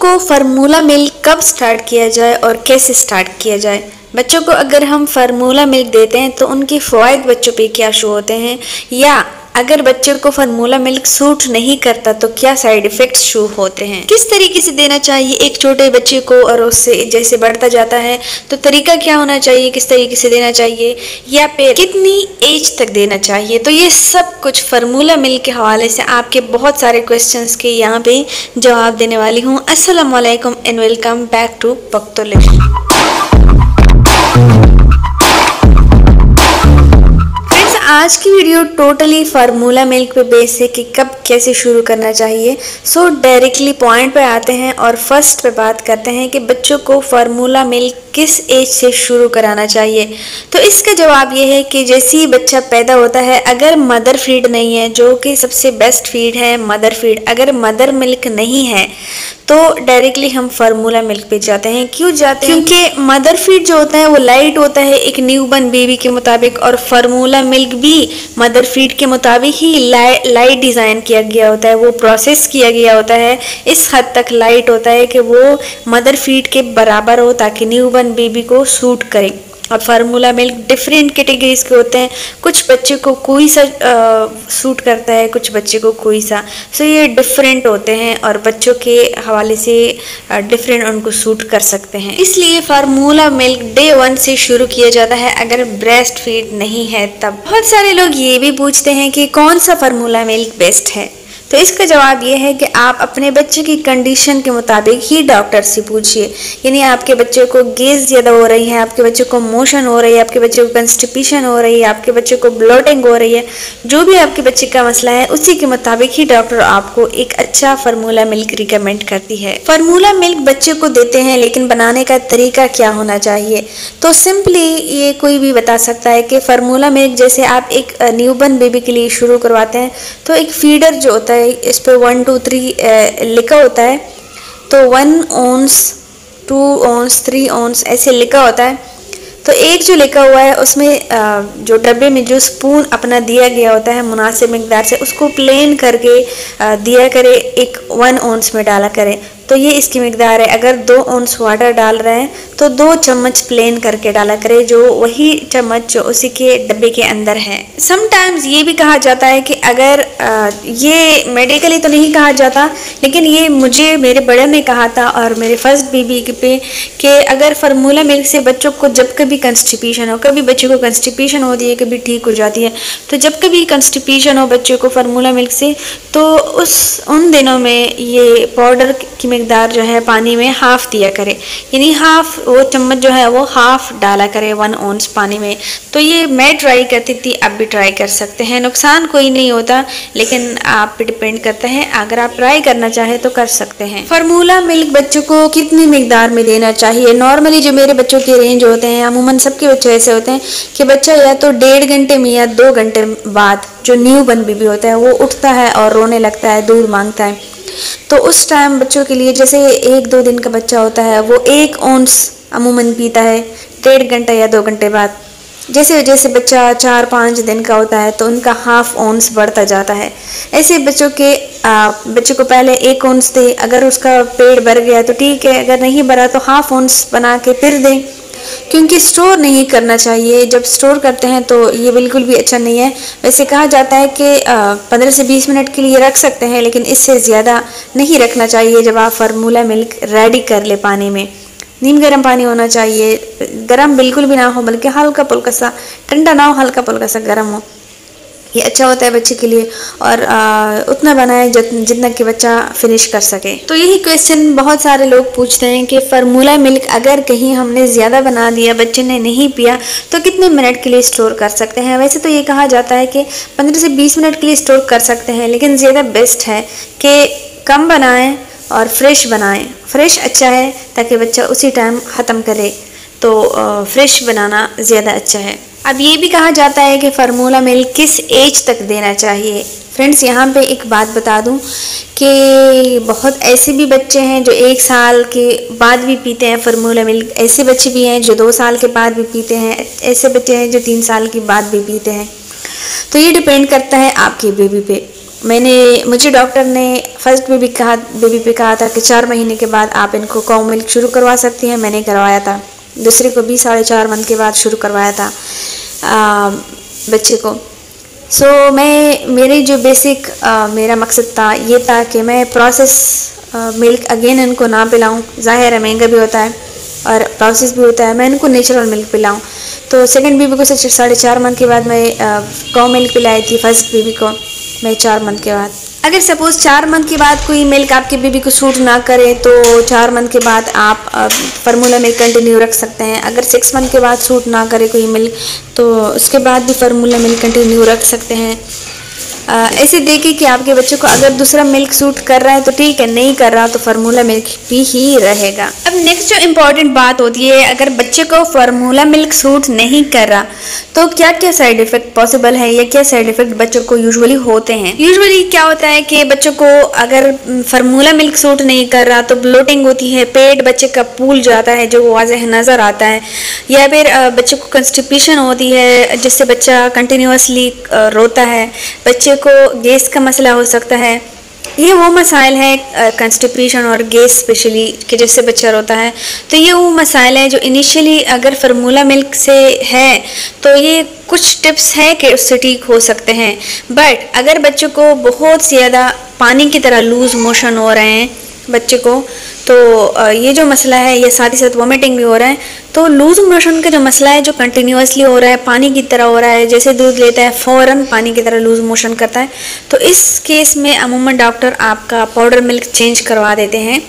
को formula milk कब start किया जाए और कैसे स्टार्ट किया जाए। बच्चों को अगर हम फार्मूला मिल्क देते हैं तो उनके फ़वाइद बच्चों पे क्या शो होते हैं, या अगर बच्चों को फार्मूला मिल्क सूट नहीं करता तो क्या साइड इफ़ेक्ट्स शो होते हैं, किस तरीके से देना चाहिए एक छोटे बच्चे को, और उससे जैसे बढ़ता जाता है तो तरीका क्या होना चाहिए, किस तरीके से देना चाहिए, या फिर कितनी एज तक देना चाहिए। तो ये सब कुछ फार्मूला मिल्क के हवाले से आपके बहुत सारे क्वेश्चंस के यहाँ पे जवाब देने वाली हूँ। अस्सलाम वालेकुम एंड वेलकम बैक टू पख्तोलिश। आज की वीडियो टोटली फार्मूला मिल्क पे बेस है कि कब कैसे शुरू करना चाहिए। सो डायरेक्टली पॉइंट पे आते हैं और फर्स्ट पे बात करते हैं कि बच्चों को फार्मूला मिल्क किस एज से शुरू कराना चाहिए। तो इसका जवाब ये है कि जैसे ही बच्चा पैदा होता है, अगर मदर फीड नहीं है, जो कि सबसे बेस्ट फीड है मदर फीड, अगर मदर मिल्क नहीं है तो डायरेक्टली हम फार्मूला मिल्क पे जाते हैं। क्यों जाते हैं? क्योंकि मदर फीड जो होता है वो लाइट होता है एक न्यूबॉर्न बेबी के मुताबिक, और फार्मूला मिल्क भी मदर फीड के मुताबिक ही लाइट डिज़ाइन किया गया होता है, वो प्रोसेस किया गया होता है, इस हद तक लाइट होता है कि वो मदर फीड के बराबर हो ताकि न्यूबॉर्न बेबी को सूट करे। और फार्मूला मिल्क डिफरेंट कैटेगरीज के होते हैं, कुछ बच्चे को कोई सा सूट करता है, कुछ बच्चे को कोई सा। सो ये डिफरेंट होते हैं और बच्चों के हवाले से डिफरेंट उनको सूट कर सकते हैं। इसलिए फार्मूला मिल्क डे 1 से शुरू किया जाता है अगर ब्रेस्ट फीड नहीं है तब। बहुत सारे लोग ये भी पूछते हैं कि कौन सा फार्मूला मिल्क बेस्ट है। तो इसका जवाब ये है कि आप अपने बच्चे की कंडीशन के मुताबिक ही डॉक्टर से पूछिए। यानी आपके बच्चे को गैस ज़्यादा हो रही है, आपके बच्चे को मोशन हो रही है, आपके बच्चे को कंस्टिपेशन हो रही है, आपके बच्चे को ब्लोटिंग हो रही है, जो भी आपके बच्चे का मसला है उसी के मुताबिक ही डॉक्टर आपको एक अच्छा फार्मूला मिल्क रिकमेंड करती है। फार्मूला मिल्क बच्चे को देते हैं, लेकिन बनाने का तरीका क्या होना चाहिए। तो सिंपली ये कोई भी बता सकता है कि फार्मूला मिल्क जैसे आप एक न्यूबॉर्न बेबी के लिए शुरू करवाते हैं तो एक फीडर जो होता है इस पे 1 2 3 लिखा होता है, तो 1 ounce 2 ounce 3 ounce ऐसे लिखा होता है। तो एक जो लिखा हुआ है उसमें जो डब्बे में जो स्पून अपना दिया गया होता है मुनासिब मिकदार से, उसको प्लेन करके दिया करे, एक 1 ounce में डाला करे। तो ये इसकी मिकदार है। अगर 2 ounce वाटर डाल रहे हैं तो 2 चम्मच प्लेन करके डाला करे, जो वही चम्मच जो उसी के डब्बे के अंदर है। समटाइम्स ये भी कहा जाता है कि अगर ये मेडिकली तो नहीं कहा जाता, लेकिन ये मुझे मेरे बड़े ने कहा था और मेरे फर्स्ट बेबी पे कि अगर फार्मूला मिल्क से बच्चों को जब कभी कंस्टिपेशन हो, कभी बच्चे को कंस्टिपेशन होती है, कभी ठीक हो जाती है, तो जब कभी कंस्टिपेशन हो बच्चे को फार्मूला मिल्क से, तो उन दिनों में ये पाउडर की मिकदार जो है पानी में हाफ दिया करे, यानी हाफ वो चम्मच जो है वो हाफ डाला करे 1 ounce पानी में। तो ये मैं ट्राई करती थी, आप भी ट्राई कर सकते हैं, नुकसान कोई नहीं होता, लेकिन आप पे डिपेंड करता है, अगर आप ट्राई करना चाहे तो कर सकते हैं। फार्मूला मिल्क बच्चों को कितनी मिकदार में देना चाहिए। नॉर्मली जो मेरे बच्चों के रेंज होते हैं, अमूमन सबके बच्चे ऐसे होते हैं कि बच्चा या तो 1.5 घंटे में या 2 घंटे बाद जो न्यूबॉर्न बेबी होता है वो उठता है और रोने लगता है, दूध मांगता है। तो उस टाइम बच्चों के लिए, जैसे 1-2 दिन का बच्चा होता है, वो 1 ounce अमूमन पीता है 1.5 घंटा या 2 घंटे बाद। जैसे जैसे बच्चा 4-5 दिन का होता है तो उनका हाफ ounce बढ़ता जाता है। ऐसे बच्चों के बच्चे को पहले 1 ounce दे, अगर उसका पेट भर गया तो ठीक है, अगर नहीं भरा तो हाफ ounce बना के फिर दें, क्योंकि स्टोर नहीं करना चाहिए। जब स्टोर करते हैं तो ये बिल्कुल भी अच्छा नहीं है। वैसे कहा जाता है कि 15 से 20 मिनट के लिए रख सकते हैं, लेकिन इससे ज़्यादा नहीं रखना चाहिए। जब आप फार्मूला मिल्क रेडी कर ले, पानी में नीम गर्म पानी होना चाहिए, गर्म बिल्कुल भी ना हो, बल्कि हल्का पुल्का सा, ठंडा ना हो, हल्का पुल्का सा गर्म हो, ये अच्छा होता है बच्चे के लिए। और उतना बनाए जितना कि बच्चा फिनिश कर सके। तो यही क्वेश्चन बहुत सारे लोग पूछते हैं कि फार्मूला मिल्क अगर कहीं हमने ज़्यादा बना दिया, बच्चे ने नहीं पिया, तो कितने मिनट के लिए स्टोर कर सकते हैं। वैसे तो ये कहा जाता है कि 15 से 20 मिनट के लिए स्टोर कर सकते हैं, लेकिन ज़्यादा बेस्ट है कि कम बनाएं और फ्रेश बनाएं। फ्रेश अच्छा है ताकि बच्चा उसी टाइम ख़त्म करे, तो फ्रेश बनाना ज़्यादा अच्छा है। अब ये भी कहा जाता है कि फार्मूला मिल्क किस एज तक देना चाहिए। फ्रेंड्स, यहाँ पे एक बात बता दूँ कि बहुत ऐसे भी बच्चे हैं जो 1 साल के बाद भी पीते हैं फार्मूला मिल्क, ऐसे बच्चे भी हैं जो 2 साल के बाद भी पीते हैं, ऐसे बच्चे हैं जो 3 साल के बाद भी पीते हैं। तो ये डिपेंड करता है आपके बेबी पे। मुझे डॉक्टर ने फर्स्ट बेबी पे कहा था कि 4 महीने के बाद आप इनको काउ मिल्क शुरू करवा सकती हैं। मैंने करवाया था। दूसरे को भी 4.5 मंथ के बाद शुरू करवाया था बच्चे को। मेरी जो बेसिक मेरा मकसद था ये था कि मैं प्रोसेस मिल्क अगेन इनको ना पिलाऊं। ज़ाहिर है महंगा भी होता है और प्रोसेस भी होता है। मैं इनको नेचुरल मिल्क पिलाऊं। तो सेकंड बेबी को 4.5 मंथ के बाद मैं काउ मिल्क पिलाई थी। फर्स्ट बेबी को मैं 4 मंथ के बाद। अगर सपोज़ 4 मंथ के बाद कोई मिल्क आपके बेबी को सूट ना करे तो 4 मंथ के बाद आप फार्मूला मिल्क कंटिन्यू रख सकते हैं। अगर 6 मंथ के बाद सूट ना करे कोई मिल्क तो उसके बाद भी फार्मूला मिल्क कंटिन्यू रख सकते हैं। ऐसे देखिए कि आपके बच्चे को अगर दूसरा मिल्क सूट कर रहा है तो ठीक है, नहीं कर रहा तो फार्मूला मिल्क भी ही रहेगा। अब नेक्स्ट जो इम्पॉर्टेंट बात होती है, अगर बच्चे को फार्मूला मिल्क सूट नहीं कर रहा तो क्या क्या साइड इफ़ेक्ट पॉसिबल है या क्या साइड इफ़ेक्ट बच्चों को यूजुअली होते हैं। यूजुअली क्या होता है कि बच्चों को अगर फार्मूला मिल्क सूट नहीं कर रहा तो ब्लोटिंग होती है, पेट बच्चे का फूल जाता है जो वाज़ेह नज़र आता है, या फिर बच्चे को कंस्टिपेशन होती है जिससे बच्चा कंटिन्यूसली रोता है, बच्चे को गैस का मसला हो सकता है। ये वो मसाइल है कंस्टिपेशन और गैस स्पेशली कि जिससे बच्चा रोता है। तो ये वो मसाइल है जो इनिशियली अगर फार्मूला मिल्क से है तो ये कुछ टिप्स हैं कि उससे ठीक हो सकते हैं। बट अगर बच्चों को बहुत ज़्यादा पानी की तरह लूज़ मोशन हो रहे हैं बच्चे को, तो ये जो मसला है, ये साथ ही साथ वोमिटिंग भी हो रहा है, तो लूज मोशन का जो मसला है जो कंटिन्यूसली हो रहा है, पानी की तरह हो रहा है, जैसे दूध लेता है फ़ौरन पानी की तरह लूज मोशन करता है, तो इस केस में अमूमन डॉक्टर आपका पाउडर मिल्क चेंज करवा देते हैं।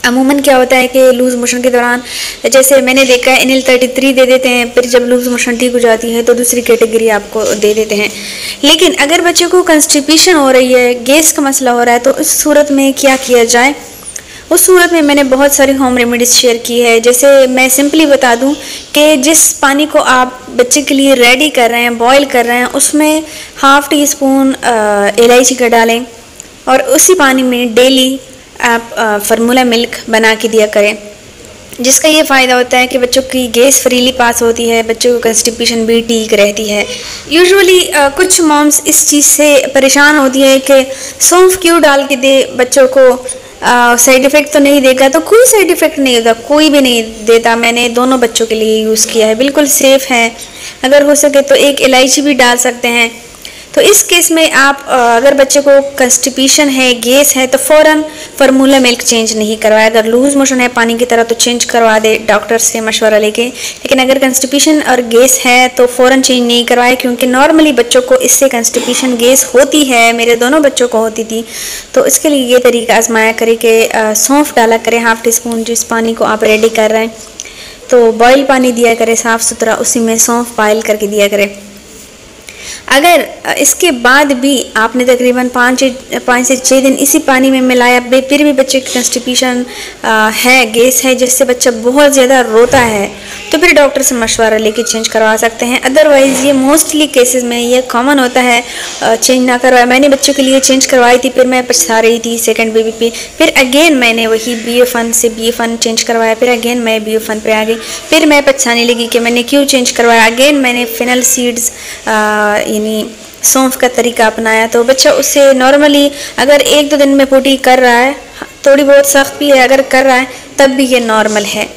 अमूमन क्या होता है कि लूज़ मोशन के दौरान जैसे मैंने देखा है इनिल 33 दे देते हैं, फिर जब लूज़ मोशन ठीक हो जाती है तो दूसरी कैटेगरी आपको दे देते हैं। लेकिन अगर बच्चे को कंस्टिपेशन हो रही है, गैस का मसला हो रहा है, तो उस सूरत में क्या किया जाए। उस सूरत में मैंने बहुत सारी होम रेमेडीज़ शेयर की है। जैसे मैं सिंपली बता दूं कि जिस पानी को आप बच्चे के लिए रेडी कर रहे हैं, बॉयल कर रहे हैं, उसमें ½ टीस्पून इलायची का डालें और उसी पानी में डेली आप फार्मूला मिल्क बना के दिया करें, जिसका ये फ़ायदा होता है कि बच्चों की गैस फ्रीली पास होती है, बच्चों को कंस्टिपेशन भी ठीक रहती है। यूजुअली कुछ मॉम्स इस चीज़ से परेशान होती है कि सौंफ क्यों डाल के दे बच्चों को, साइड इफ़ेक्ट तो नहीं देगा। तो कोई साइड इफ़ेक्ट नहीं होता, कोई भी नहीं देता। मैंने दोनों बच्चों के लिए यूज़ किया है, बिल्कुल सेफ़ है। अगर हो सके तो एक इलायची भी डाल सकते हैं। तो इस केस में आप अगर बच्चे को कंस्टिपेशन है, गैस है, तो फ़ौरन फार्मूला मिल्क चेंज नहीं करवाए। अगर लूज़ मोशन है पानी की तरह तो चेंज करवा दे डॉक्टर से मशवरा लेके। लेकिन अगर कंस्टिपेशन और गैस है तो फ़ौरन चेंज नहीं करवाए, क्योंकि नॉर्मली बच्चों को इससे कंस्टिपेशन गैस होती है। मेरे दोनों बच्चों को होती थी। तो इसके लिए ये तरीका आजमाया करें कि सौंफ डाला करें ½ टीस्पून, जिस पानी को आप रेडी कर रहे हैं तो बॉयल पानी दिया करें साफ़ सुथरा, उसी में सौंफ बॉयल करके दिया करें। अगर इसके बाद भी आपने तकरीबन 5 से 6 दिन इसी पानी में मिलाया, फिर भी बच्चे की कंस्टिपेशन है, गैस है, जिससे बच्चा बहुत ज़्यादा रोता है, तो फिर डॉक्टर से मशवरा लेके चेंज करवा सकते हैं। अदरवाइज़ ये मोस्टली केसेस में ये कॉमन होता है चेंज ना करवाया। मैंने बच्चों के लिए चेंज करवाई थी, फिर मैं पछता रही थी सेकंड बेबी पे, फिर अगेन मैंने वही BF1 से BF1 चेंज करवाया, फिर अगेन मैं BF1 पे आ गई। फिर मैं पछताने लगी कि मैंने क्यों चेंज करवाया। अगेन मैंने फिनल सीड्स यानी सौंफ का तरीका अपनाया, तो बच्चा उससे नॉर्मली अगर 1-2 दिन में पोटी कर रहा है, थोड़ी बहुत सख्त भी है अगर कर रहा है, तब भी ये नॉर्मल है।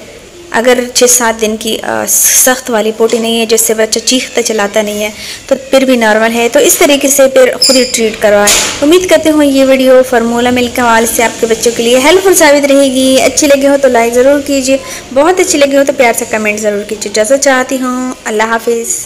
अगर 6-7 दिन की सख्त वाली पोटी नहीं है जिससे बच्चा चीखता चलाता नहीं है, तो फिर भी नॉर्मल है। तो इस तरीके से फिर खुद ही ट्रीट करवाएं। उम्मीद करते हूँ ये वीडियो फार्मूला मिल्क के हवाले से आपके बच्चों के लिए हेल्पफुल साबित रहेगी। अच्छी लगी हो तो लाइक ज़रूर कीजिए, बहुत अच्छी लगी हो तो प्यार से कमेंट ज़रूर कीजिए। इजाज़त चाहती हूँ, अल्लाह हाफिज़।